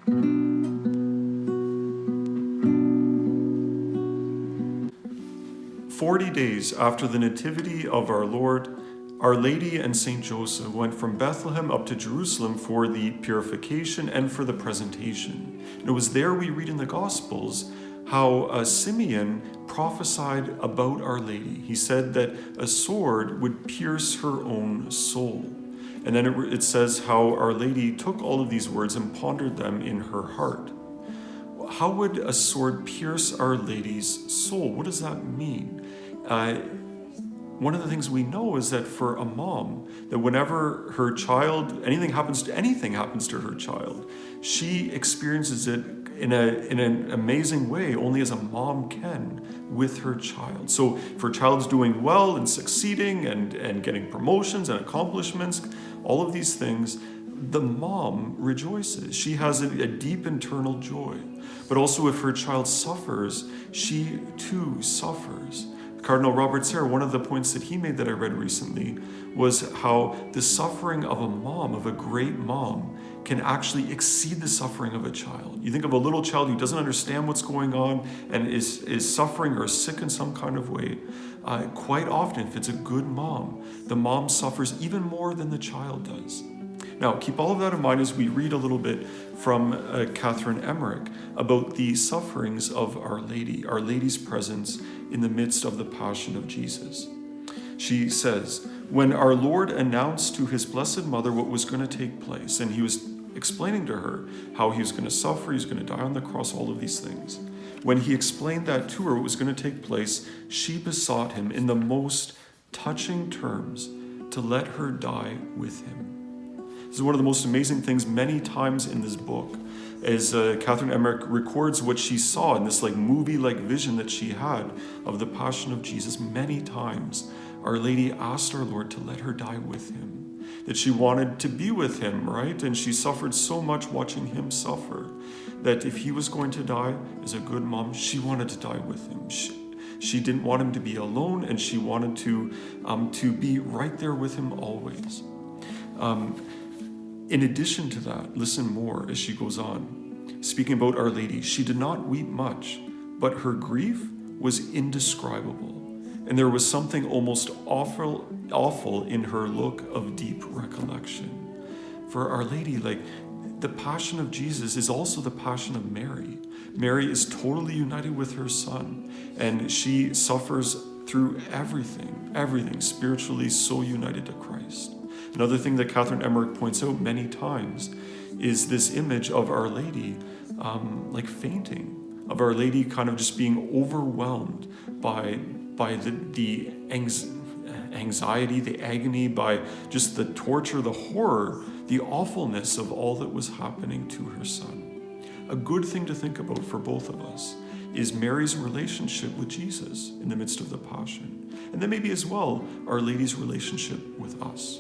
"40 days after the nativity of our Lord, Our Lady and Saint Joseph went from Bethlehem up to Jerusalem for the purification and for the presentation. And it was there we read in the Gospels how Simeon prophesied about Our Lady. He said that a sword would pierce her own soul. And then it says how Our Lady took all of these words and pondered them in her heart. How would a sword pierce Our Lady's soul? What does that mean? One of the things we know is that for a mom, that whenever her child, anything happens to her child, she experiences it in an amazing way, only as a mom can with her child. So if her child's doing well and succeeding and getting promotions and accomplishments, all of these things, the mom rejoices. She has a deep internal joy. But also if her child suffers, she too suffers. Cardinal Robert Serra, one of the points that he made that I read recently was how the suffering of a mom, of a great mom, can actually exceed the suffering of a child. You think of a little child who doesn't understand what's going on and is suffering or is sick in some kind of way. Quite often, if it's a good mom, the mom suffers even more than the child does. Now, keep all of that in mind as we read a little bit from Catherine Emmerich about the sufferings of Our Lady, Our Lady's presence in the midst of the Passion of Jesus. She says, when our Lord announced to his Blessed Mother what was going to take place, and he was explaining to her how he was going to suffer, he was going to die on the cross, all of these things. When he explained that to her, what was going to take place, she besought him in the most touching terms to let her die with him. This is one of the most amazing things many times in this book, as Catherine Emmerich records what she saw in this movie-like vision that she had of the Passion of Jesus. Many times, Our Lady asked our Lord to let her die with him, that she wanted to be with him, right? And she suffered so much watching him suffer, that if he was going to die, as a good mom, she wanted to die with him. She didn't want him to be alone, and she wanted to be right there with him always. In addition to that, listen more as she goes on. Speaking about Our Lady, she did not weep much, but her grief was indescribable, and there was something almost awful in her look of deep recollection. For Our Lady, the Passion of Jesus is also the Passion of Mary. Mary is totally united with her Son, and she suffers through everything spiritually, so united to Christ. Another thing that Catherine Emmerich points out many times is this image of Our Lady fainting, of Our Lady kind of just being overwhelmed by the anxiety, the agony, by just the torture, the horror, the awfulness of all that was happening to her Son. A good thing to think about for both of us is Mary's relationship with Jesus in the midst of the Passion, and then maybe as well Our Lady's relationship with us.